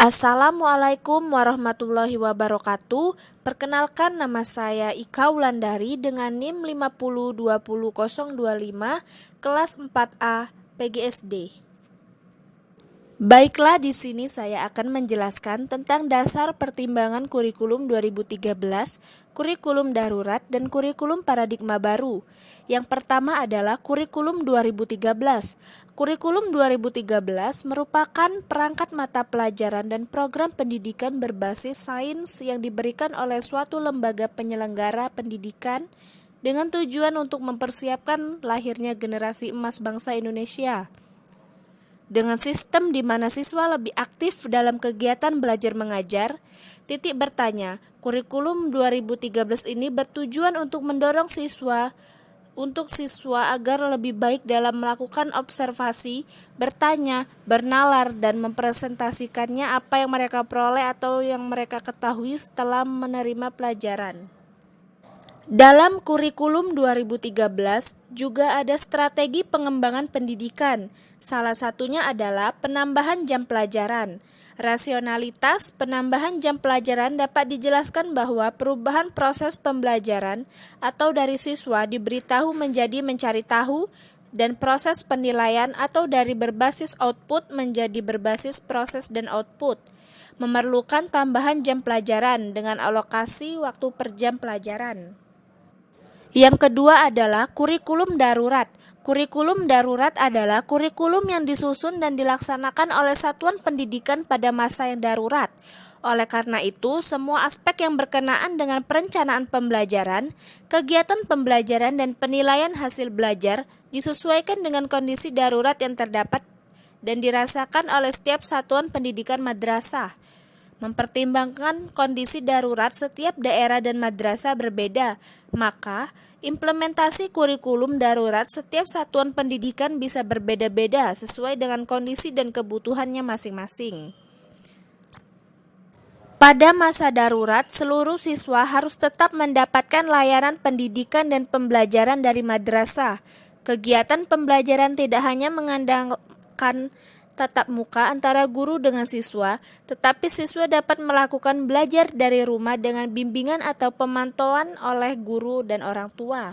Assalamualaikum warahmatullahi wabarakatuh. Perkenalkan, nama saya Ika Wulandari dengan NIM 5020025 kelas 4A PGSD. Baiklah, di sini saya akan menjelaskan tentang dasar pertimbangan kurikulum 2013, kurikulum darurat, dan kurikulum paradigma baru. Yang pertama adalah kurikulum 2013. Kurikulum 2013 merupakan perangkat mata pelajaran dan program pendidikan berbasis sains yang diberikan oleh suatu lembaga penyelenggara pendidikan dengan tujuan untuk mempersiapkan lahirnya generasi emas bangsa Indonesia. Dengan sistem di mana siswa lebih aktif dalam kegiatan belajar mengajar, titik bertanya, kurikulum 2013 ini bertujuan untuk mendorong siswa agar lebih baik dalam melakukan observasi, bertanya, bernalar, dan mempresentasikannya apa yang mereka peroleh atau yang mereka ketahui setelah menerima pelajaran. Dalam kurikulum 2013 juga ada strategi pengembangan pendidikan. Salah satunya adalah penambahan jam pelajaran. Rasionalitas penambahan jam pelajaran dapat dijelaskan bahwa perubahan proses pembelajaran atau dari siswa diberitahu menjadi mencari tahu, dan proses penilaian atau dari berbasis output menjadi berbasis proses dan output. Memerlukan tambahan jam pelajaran dengan alokasi waktu per jam pelajaran. Yang kedua adalah kurikulum darurat. Kurikulum darurat adalah kurikulum yang disusun dan dilaksanakan oleh satuan pendidikan pada masa yang darurat. Oleh karena itu, semua aspek yang berkenaan dengan perencanaan pembelajaran, kegiatan pembelajaran, dan penilaian hasil belajar disesuaikan dengan kondisi darurat yang terdapat dan dirasakan oleh setiap satuan pendidikan madrasah. Mempertimbangkan kondisi darurat setiap daerah dan madrasah berbeda, maka implementasi kurikulum darurat setiap satuan pendidikan bisa berbeda-beda sesuai dengan kondisi dan kebutuhannya masing-masing. Pada masa darurat, seluruh siswa harus tetap mendapatkan layanan pendidikan dan pembelajaran dari madrasah. Kegiatan pembelajaran tidak hanya mengandalkan tatap muka antara guru dengan siswa, tetapi siswa dapat melakukan belajar dari rumah dengan bimbingan atau pemantauan oleh guru dan orang tua.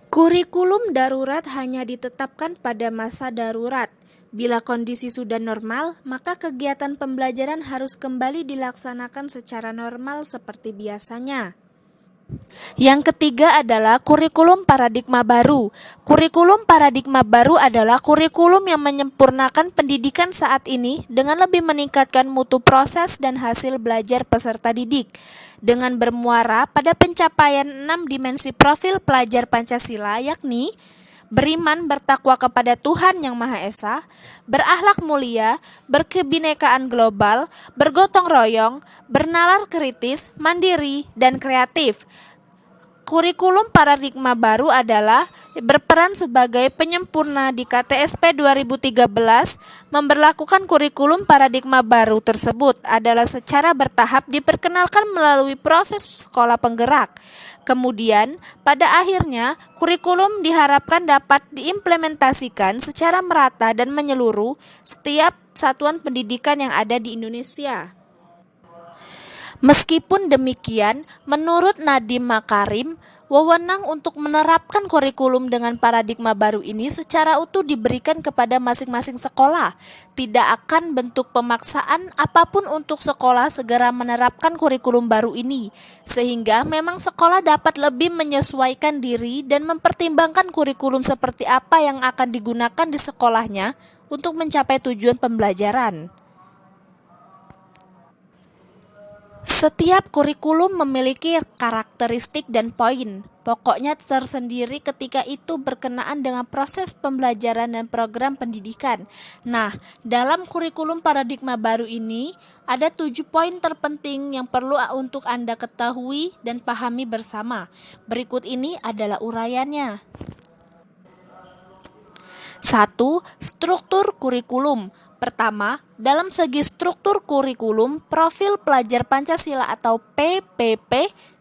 Kurikulum darurat hanya ditetapkan pada masa darurat. Bila kondisi sudah normal, maka kegiatan pembelajaran harus kembali dilaksanakan secara normal seperti biasanya. Yang ketiga adalah kurikulum paradigma baru. Kurikulum paradigma baru adalah kurikulum yang menyempurnakan pendidikan saat ini dengan lebih meningkatkan mutu proses dan hasil belajar peserta didik, dengan bermuara pada pencapaian 6 dimensi profil pelajar Pancasila, yakni beriman bertakwa kepada Tuhan Yang Maha Esa, berakhlak mulia, berkebinekaan global, bergotong royong, bernalar kritis, mandiri, dan kreatif. Kurikulum paradigma baru adalah berperan sebagai penyempurna di KTSP 2013. Memberlakukan kurikulum paradigma baru tersebut adalah secara bertahap diperkenalkan melalui proses sekolah penggerak. Kemudian, pada akhirnya, kurikulum diharapkan dapat diimplementasikan secara merata dan menyeluruh setiap satuan pendidikan yang ada di Indonesia. Meskipun demikian, menurut Nadiem Makarim, wewenang untuk menerapkan kurikulum dengan paradigma baru ini secara utuh diberikan kepada masing-masing sekolah. Tidak akan bentuk pemaksaan apapun untuk sekolah segera menerapkan kurikulum baru ini, sehingga memang sekolah dapat lebih menyesuaikan diri dan mempertimbangkan kurikulum seperti apa yang akan digunakan di sekolahnya untuk mencapai tujuan pembelajaran. Setiap kurikulum memiliki karakteristik dan poin pokoknya tersendiri ketika itu berkenaan dengan proses pembelajaran dan program pendidikan. Nah, dalam kurikulum paradigma baru ini ada 7 poin terpenting yang perlu untuk Anda ketahui dan pahami bersama. Berikut ini adalah uraiannya. 1. Struktur kurikulum. Pertama, dalam segi struktur kurikulum, profil pelajar Pancasila atau PPP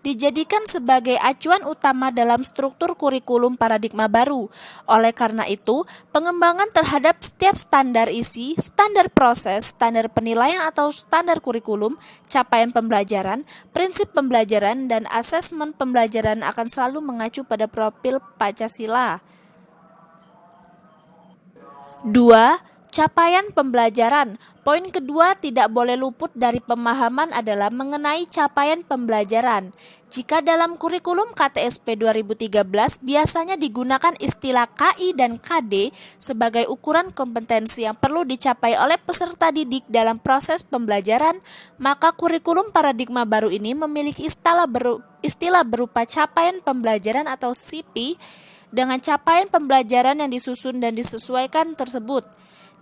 dijadikan sebagai acuan utama dalam struktur kurikulum paradigma baru. Oleh karena itu, pengembangan terhadap setiap standar isi, standar proses, standar penilaian atau standar kurikulum, capaian pembelajaran, prinsip pembelajaran, dan asesmen pembelajaran akan selalu mengacu pada profil Pancasila. 2. Capaian pembelajaran. Poin kedua tidak boleh luput dari pemahaman adalah mengenai capaian pembelajaran. Jika dalam kurikulum KTSP 2013 biasanya digunakan istilah KI dan KD sebagai ukuran kompetensi yang perlu dicapai oleh peserta didik dalam proses pembelajaran, maka kurikulum paradigma baru ini memiliki istilah berupa capaian pembelajaran atau CP dengan capaian pembelajaran yang disusun dan disesuaikan tersebut.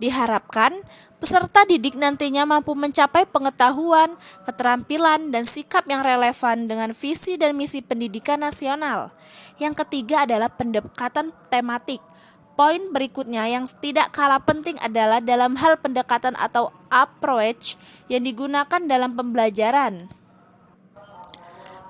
Diharapkan, peserta didik nantinya mampu mencapai pengetahuan, keterampilan, dan sikap yang relevan dengan visi dan misi pendidikan nasional. Yang ketiga adalah pendekatan tematik. Poin berikutnya yang tidak kalah penting adalah dalam hal pendekatan atau approach yang digunakan dalam pembelajaran.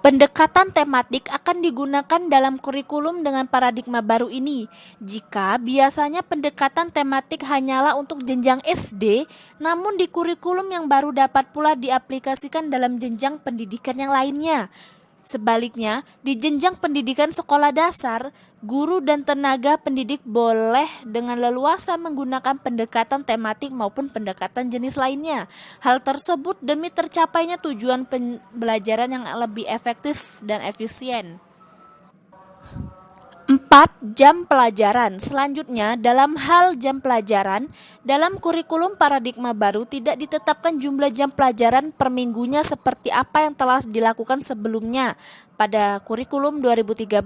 Pendekatan tematik akan digunakan dalam kurikulum dengan paradigma baru ini. Jika biasanya pendekatan tematik hanyalah untuk jenjang SD, namun di kurikulum yang baru dapat pula diaplikasikan dalam jenjang pendidikan yang lainnya. Sebaliknya, di jenjang pendidikan sekolah dasar, guru dan tenaga pendidik boleh dengan leluasa menggunakan pendekatan tematik maupun pendekatan jenis lainnya. Hal tersebut demi tercapainya tujuan pembelajaran yang lebih efektif dan efisien. 4. Jam pelajaran. Selanjutnya, dalam hal jam pelajaran, dalam kurikulum paradigma baru tidak ditetapkan jumlah jam pelajaran per minggunya seperti apa yang telah dilakukan sebelumnya pada kurikulum 2013.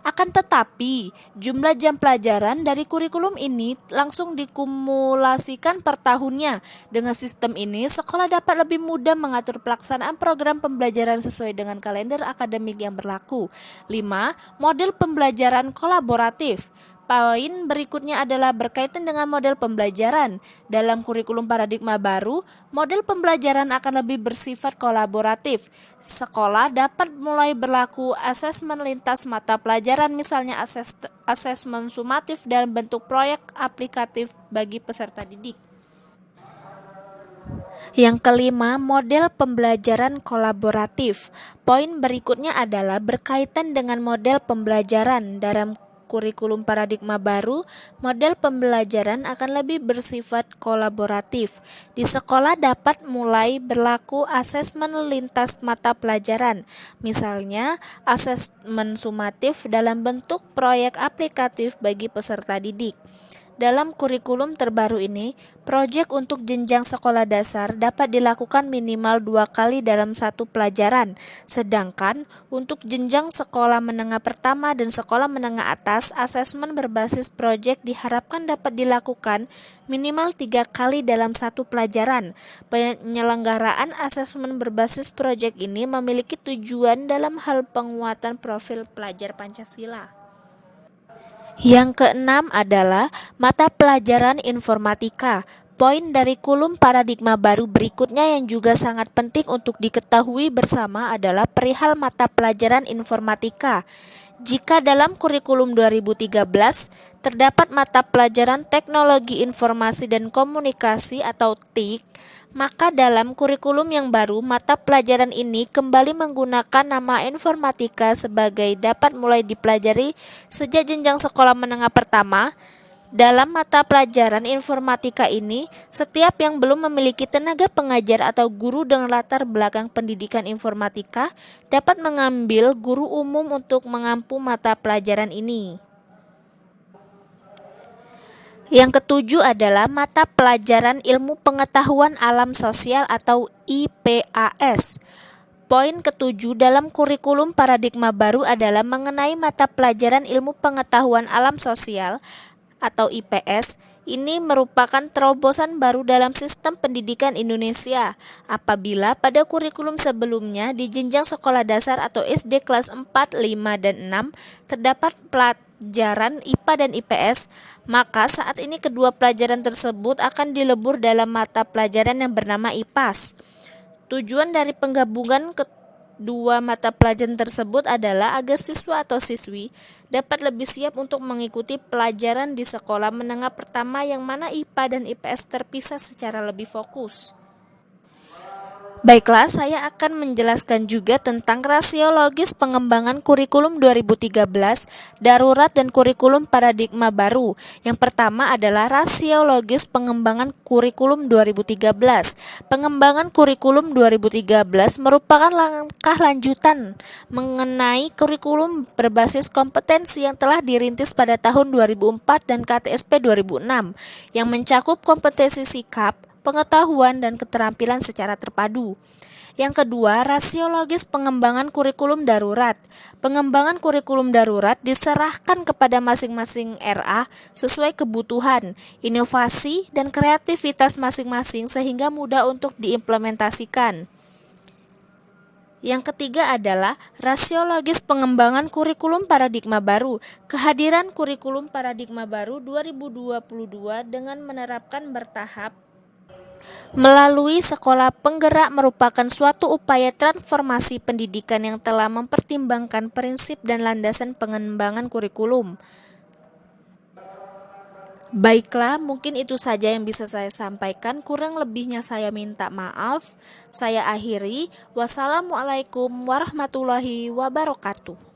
Akan tetapi, jumlah jam pelajaran dari kurikulum ini langsung dikumulasikan per tahunnya. Dengan sistem ini, sekolah dapat lebih mudah mengatur pelaksanaan program pembelajaran sesuai dengan kalender akademik yang berlaku. 5. Model pembelajaran kolaboratif. Poin berikutnya adalah berkaitan dengan model pembelajaran. Dalam kurikulum paradigma baru, model pembelajaran akan lebih bersifat kolaboratif. Sekolah dapat mulai berlaku asesmen lintas mata pelajaran, misalnya asesmen sumatif dalam bentuk proyek aplikatif bagi peserta didik. Yang kelima, model pembelajaran kolaboratif. Poin berikutnya adalah berkaitan dengan model pembelajaran. Dalam kurikulum paradigma baru, model pembelajaran akan lebih bersifat kolaboratif. Di sekolah dapat mulai berlaku asesmen lintas mata pelajaran, misalnya asesmen sumatif dalam bentuk proyek aplikatif bagi peserta didik. Dalam kurikulum terbaru ini, proyek untuk jenjang sekolah dasar dapat dilakukan minimal 2 kali dalam satu pelajaran, sedangkan untuk jenjang sekolah menengah pertama dan sekolah menengah atas, asesmen berbasis proyek diharapkan dapat dilakukan minimal 3 kali dalam satu pelajaran. Penyelenggaraan asesmen berbasis proyek ini memiliki tujuan dalam hal penguatan profil pelajar Pancasila. Yang keenam adalah mata pelajaran informatika. Poin dari kurikulum paradigma baru berikutnya yang juga sangat penting untuk diketahui bersama adalah perihal mata pelajaran informatika. Jika dalam kurikulum 2013 terdapat mata pelajaran Teknologi Informasi dan Komunikasi atau TIK, maka dalam kurikulum yang baru mata pelajaran ini kembali menggunakan nama informatika sebagai dapat mulai dipelajari sejak jenjang sekolah menengah pertama. Dalam mata pelajaran informatika ini, setiap yang belum memiliki tenaga pengajar atau guru dengan latar belakang pendidikan informatika dapat mengambil guru umum untuk mengampu mata pelajaran ini. Yang ketujuh adalah mata pelajaran Ilmu Pengetahuan Alam Sosial atau IPAS. Poin ketujuh dalam kurikulum paradigma baru adalah mengenai mata pelajaran Ilmu Pengetahuan Alam Sosial atau IPS. Ini merupakan terobosan baru dalam sistem pendidikan Indonesia. Apabila pada kurikulum sebelumnya di jenjang sekolah dasar atau SD kelas 4, 5, dan 6 terdapat pelajaran pelajaran IPA dan IPS, maka saat ini kedua pelajaran tersebut akan dilebur dalam mata pelajaran yang bernama IPAS. Tujuan dari penggabungan kedua mata pelajaran tersebut adalah agar siswa atau siswi dapat lebih siap untuk mengikuti pelajaran di sekolah menengah pertama yang mana IPA dan IPS terpisah secara lebih fokus. Baiklah, saya akan menjelaskan juga tentang rasiologis pengembangan kurikulum 2013, darurat dan kurikulum paradigma baru. Yang pertama adalah rasiologis pengembangan kurikulum 2013. Pengembangan kurikulum 2013 merupakan langkah lanjutan mengenai kurikulum berbasis kompetensi yang telah dirintis pada tahun 2004 dan KTSP 2006, yang mencakup kompetensi sikap, pengetahuan, dan keterampilan secara terpadu. Yang kedua, rasiologis pengembangan kurikulum darurat. Pengembangan kurikulum darurat diserahkan kepada masing-masing RA sesuai kebutuhan, inovasi, dan kreativitas masing-masing sehingga mudah untuk diimplementasikan. Yang ketiga adalah rasiologis pengembangan kurikulum paradigma baru. Kehadiran kurikulum paradigma baru 2022 dengan menerapkan bertahap melalui sekolah penggerak merupakan suatu upaya transformasi pendidikan yang telah mempertimbangkan prinsip dan landasan pengembangan kurikulum. Baiklah, mungkin itu saja yang bisa saya sampaikan. Kurang lebihnya saya minta maaf. Saya akhiri. Wassalamualaikum warahmatullahi wabarakatuh.